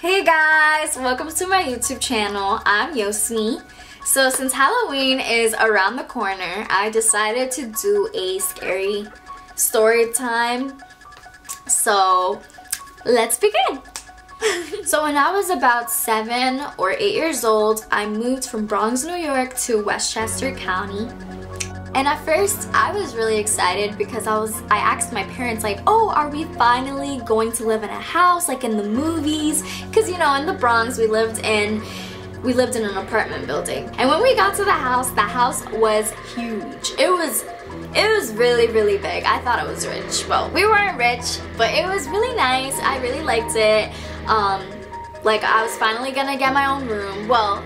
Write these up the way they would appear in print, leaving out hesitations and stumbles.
Hey guys, welcome to my YouTube channel. I'm Yosmi. So since Halloween is around the corner, I decided to do a scary story time. So let's begin. So when I was about 7 or 8 years old, I moved from Bronx, New York to Westchester County. And at first, I was really excited because I asked my parents like, oh, are we finally going to live in a house like in the movies? Because you know, in the Bronx, we lived in an apartment building. And when we got to the house was huge. It was really, really big. I thought it was rich. Well, we weren't rich, but it was really nice. I really liked it. Like I was finally gonna get my own room. Well,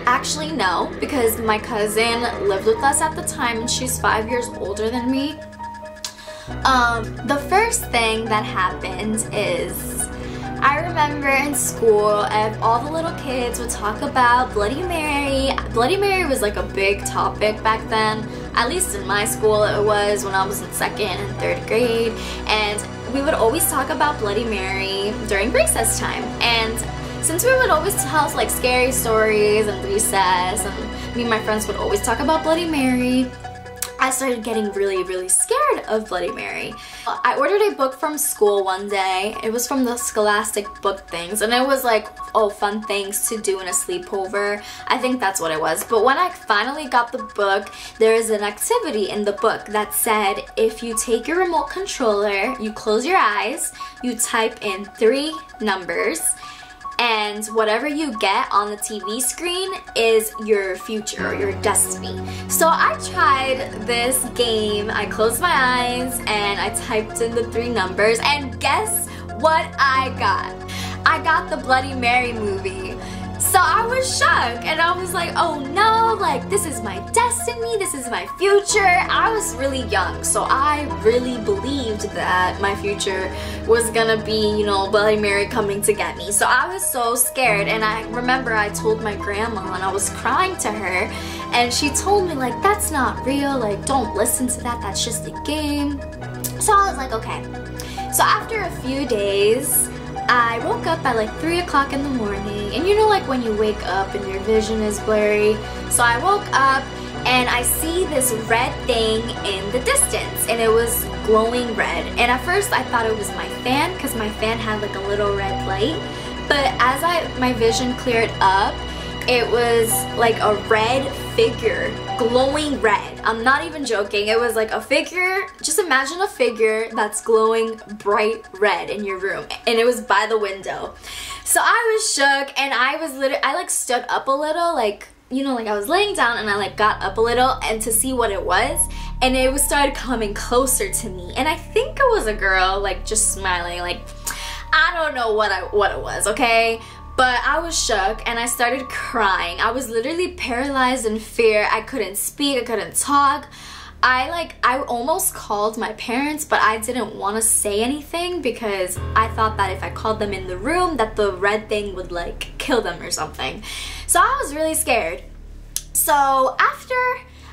actually no, because my cousin lived with us at the time and she's 5 years older than me. The first thing that happened is I remember in school all the little kids would talk about Bloody Mary. Bloody Mary was like a big topic back then. At least in my school it was when I was in 2nd and 3rd grade. And we would always talk about Bloody Mary during recess time. And since we would always tell like scary stories and recess, and me and my friends would always talk about Bloody Mary, I started getting really, really scared of Bloody Mary. I ordered a book from school one day. It was from the Scholastic book things, and it was like, oh, fun things to do in a sleepover. I think that's what it was. But when I finally got the book, there is an activity in the book that said if you take your remote controller, you close your eyes, you type in 3 numbers, and whatever you get on the TV screen is your future or your destiny. So I tried this game. I closed my eyes and I typed in the 3 numbers, and guess what I got? I got the Bloody Mary movie. So I was shocked and I was like, oh no, like this is my destiny, this is my future. I was really young, so I really believed that my future was gonna be, you know, Bloody Mary coming to get me. So I was so scared, and I remember I told my grandma and I was crying to her, and she told me like, that's not real, like don't listen to that, that's just a game. So I was like, okay. So after a few days, I woke up at like 3 o'clock in the morning, and you know like when you wake up and your vision is blurry. So I woke up and I see this red thing in the distance, and it was glowing red. And at first I thought it was my fan, because my fan had like a little red light. But as my vision cleared up, it was like a red figure, glowing red. I'm not even joking. It was like a figure. Just imagine a figure that's glowing bright red in your room, and it was by the window. So I was shook, and I like stood up a little, like, you know, like I was laying down and I like got up a little and to see what it was, and it started coming closer to me, and I think it was a girl like just smiling, like I don't know what it was, okay? But I was shook and I started crying. I was literally paralyzed in fear. I couldn't speak, I couldn't talk. I almost called my parents, but I didn't want to say anything because I thought that if I called them in the room that the red thing would like kill them or something. So I was really scared. So after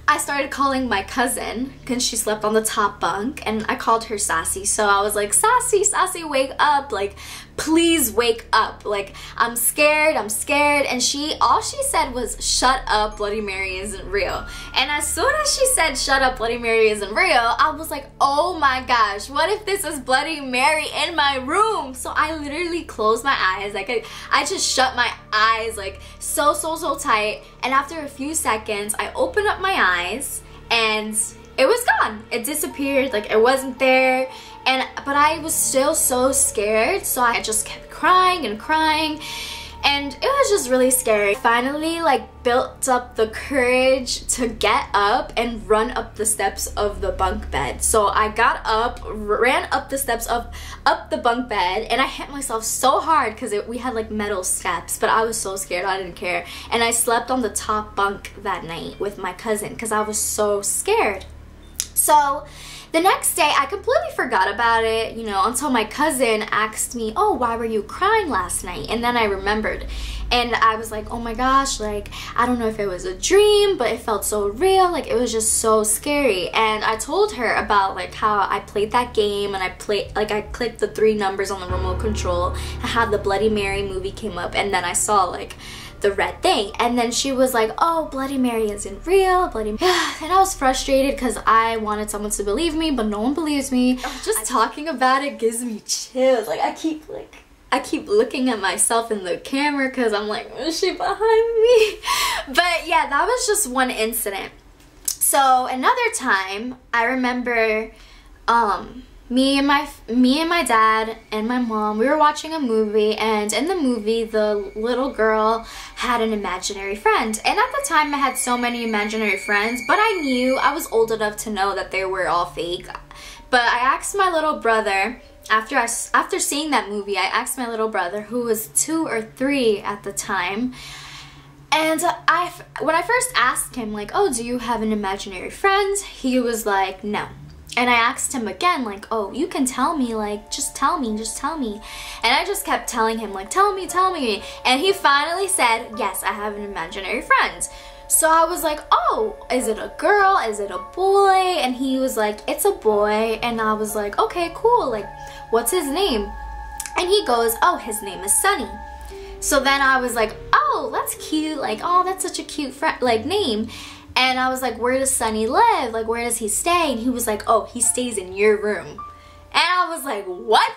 I started calling my cousin, because she slept on the top bunk, and I called her Sassy. So I was like, Sassy, Sassy, wake up, like please wake up, like I'm scared. And all she said was, shut up, Bloody Mary isn't real. And as soon as she said shut up, Bloody Mary isn't real, I was like, oh my gosh, what if this is Bloody Mary in my room? So I literally closed my eyes. I just shut my eyes like so tight, and after a few seconds I opened up my eyes and it was gone. It disappeared, like it wasn't there. But I was still so scared, so I just kept crying and crying, and it was just really scary. Finally, like built up the courage to get up and run up the steps of the bunk bed. So I got up, ran up the steps up the bunk bed, and I hit myself so hard because we had like metal steps, but I was so scared, I didn't care. And I slept on the top bunk that night with my cousin because I was so scared. So the next day, I completely forgot about it, you know, until my cousin asked me, oh, why were you crying last night? And then I remembered. And I was like, oh my gosh, like, I don't know if it was a dream, but it felt so real. Like, it was just so scary. And I told her about, like, how I played that game and I clicked the 3 numbers on the remote control and how the Bloody Mary movie came up. And then I saw, like, the red thing. And then she was like, oh, Bloody Mary isn't real. And I was frustrated because I wanted someone to believe me, but no one believes me. Just talking about it gives me chills. Like, I keep looking at myself in the camera because I'm like, is she behind me? But yeah, that was just one incident. So another time, I remember me and my dad and my mom, we were watching a movie, and in the movie, the little girl had an imaginary friend. And at the time, I had so many imaginary friends, but I was old enough to know that they were all fake. But I asked my little brother, after seeing that movie, I asked my little brother, who was 2 or 3 at the time, and when I first asked him, like, oh, do you have an imaginary friend? He was like, no. And I asked him again, like, oh, you can tell me, like, just tell me. And I just kept telling him, like, tell me. And he finally said, yes, I have an imaginary friend. So I was like, oh, is it a girl? Is it a boy? And he was like, it's a boy. And I was like, okay, cool. Like, what's his name? And he goes, oh, his name is Sunny. So then I was like, oh, that's cute. Like, oh, that's such a cute name. And I was like, where does Sunny live? Like, where does he stay? And he was like, oh, he stays in your room. And I was like, what?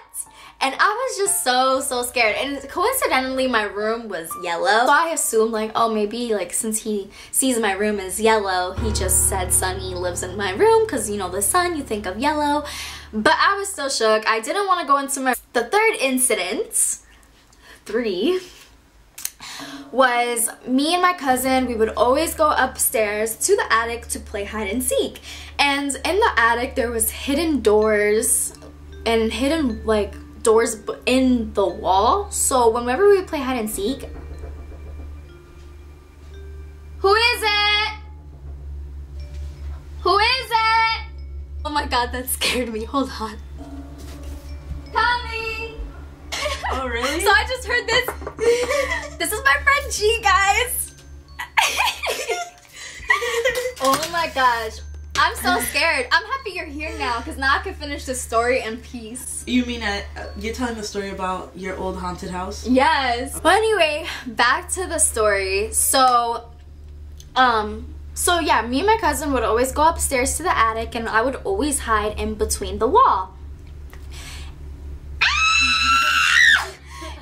And I was just so scared. And coincidentally, my room was yellow. So I assumed, like, oh, maybe, like, since he sees my room as yellow, he just said Sunny lives in my room. Because, you know, the sun, you think of yellow. But I was still shook. I didn't want to go into the third incident, 3, was me and my cousin. We would always go upstairs to the attic to play hide and seek. And in the attic, there was hidden doors and hidden, like, doors in the wall. So whenever we play hide and seek, who is it? Who is it? Oh my god, that scared me. Hold on. Coming. Oh really? So I just heard this. This is my friend G, guys. Oh my gosh. I'm so scared. I'm happy you're here now because now I can finish the story in peace. You mean you're telling the story about your old haunted house? Yes. But anyway, back to the story. So yeah, me and my cousin would always go upstairs to the attic and I would always hide in between the wall.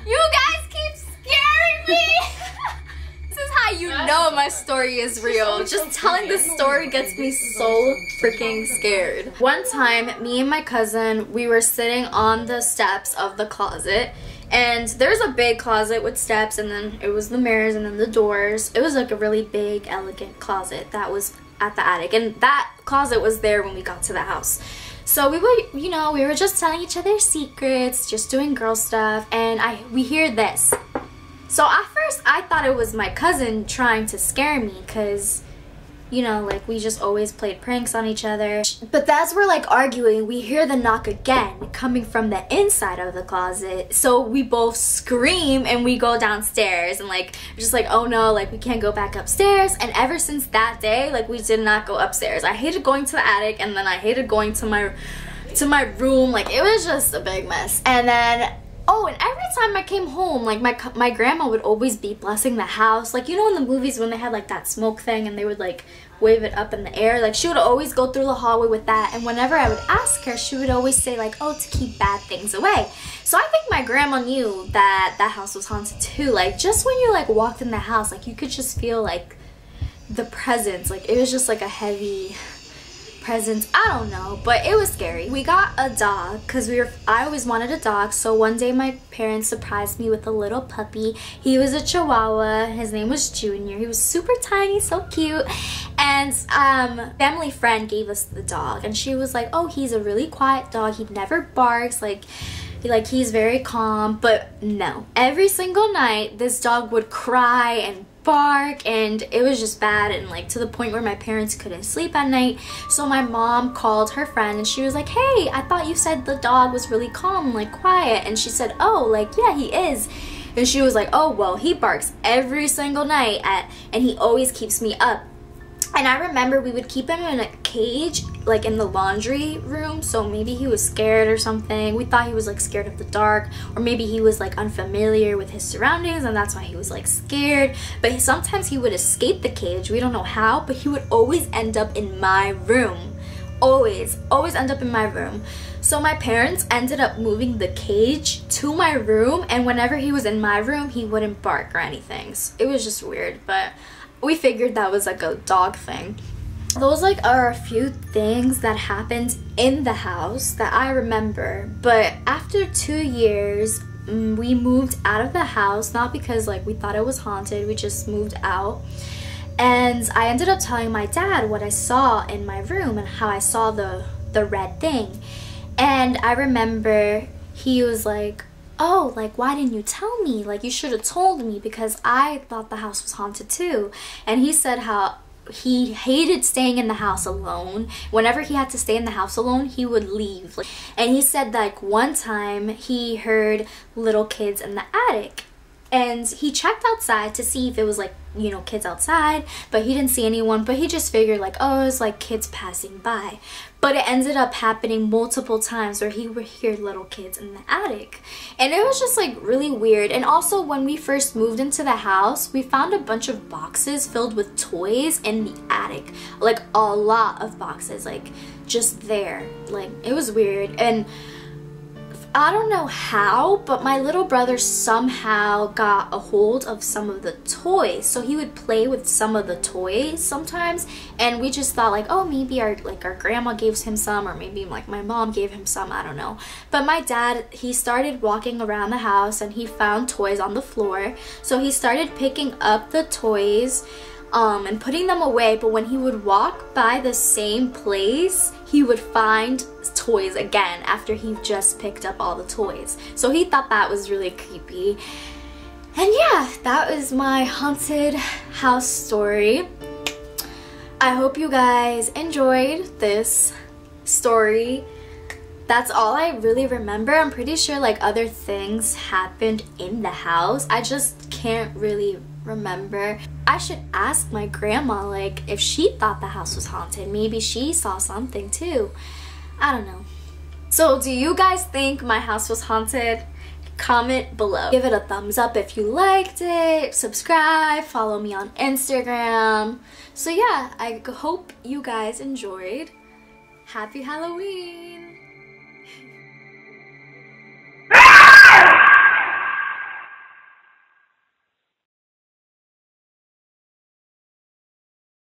You guys keep scaring me! This is how you know my story is real. Just telling this story gets me so freaking scared. One time, me and my cousin, we were sitting on the steps of the closet. And there's a big closet with steps, and then it was the mirrors and then the doors. It was like a really big, elegant closet that was at the attic. And that closet was there when we got to the house. So we were, you know, we were just telling each other secrets, just doing girl stuff, and we hear this. So at first, I thought it was my cousin trying to scare me because, you know, like, we just always played pranks on each other. But as we're, like, arguing, we hear the knock again coming from the inside of the closet. So we both scream and we go downstairs and, like, just like, oh no, like, we can't go back upstairs. And ever since that day, like, we did not go upstairs. I hated going to the attic, and then I hated going to my room. Like, it was just a big mess. And then, oh, and every time I came home, like, my grandma would always be blessing the house. Like, you know in the movies when they had, like, that smoke thing and they would, like, wave it up in the air? Like, she would always go through the hallway with that. And whenever I would ask her, she would always say, like, oh, to keep bad things away. So I think my grandma knew that that house was haunted too. Like, just when you, like, walked in the house, like, you could just feel, like, the presence. Like, it was just, like, a heavy presents. I don't know, but it was scary. We got a dog because I always wanted a dog. So one day my parents surprised me with a little puppy. He was a Chihuahua. His name was Junior. He was super tiny, so cute. And family friend gave us the dog, and she was like, oh, he's a really quiet dog. He never barks. Like he's very calm. But no, every single night this dog would cry and bark, and it was just bad, and like to the point where my parents couldn't sleep at night. So my mom called her friend and she was like, hey, I thought you said the dog was really calm, like quiet. And she said, oh, like yeah, he is. And she was like, oh well, he barks every single night and he always keeps me up. And I remember we would keep him in a cage, like in the laundry room, so maybe he was scared or something. We thought he was like scared of the dark, or maybe he was like unfamiliar with his surroundings and that's why he was like scared. But sometimes he would escape the cage, we don't know how, but he would always end up in my room. Always end up in my room. So my parents ended up moving the cage to my room, and whenever he was in my room, he wouldn't bark or anything. So it was just weird, but we figured that was like a dog thing. Those like are a few things that happened in the house that I remember. But after 2 years, we moved out of the house, not because like we thought it was haunted, we just moved out. And I ended up telling my dad what I saw in my room and how I saw the red thing. And I remember he was like, oh, like why didn't you tell me? Like you should have told me, because I thought the house was haunted too. And he said how he hated staying in the house alone. Whenever he had to stay in the house alone, he would leave. And he said that like one time he heard little kids in the attic, and he checked outside to see if it was like, you know, kids outside, but he didn't see anyone. But he just figured like, oh, it was like kids passing by. But it ended up happening multiple times where he would hear little kids in the attic. And it was just like really weird. And also when we first moved into the house, we found a bunch of boxes filled with toys in the attic. Like a lot of boxes, like just there. Like it was weird. And I don't know how, but my little brother somehow got a hold of some of the toys. So he would play with some of the toys sometimes, and we just thought like, oh, maybe our grandma gave him some, or maybe like my mom gave him some, I don't know. But my dad, he started walking around the house and he found toys on the floor. So he started picking up the toys and putting them away, but when he would walk by the same place, he would find toys again after he just picked up all the toys. So he thought that was really creepy. And yeah, that was my haunted house story. I hope you guys enjoyed this story. That's all I really remember. I'm pretty sure like other things happened in the house. I just can't really remember. I should ask my grandma like if she thought the house was haunted. Maybe she saw something too. I don't know. So do you guys think my house was haunted? Comment below. Give it a thumbs up if you liked it. Subscribe. Follow me on Instagram. So yeah, I hope you guys enjoyed. Happy Halloween!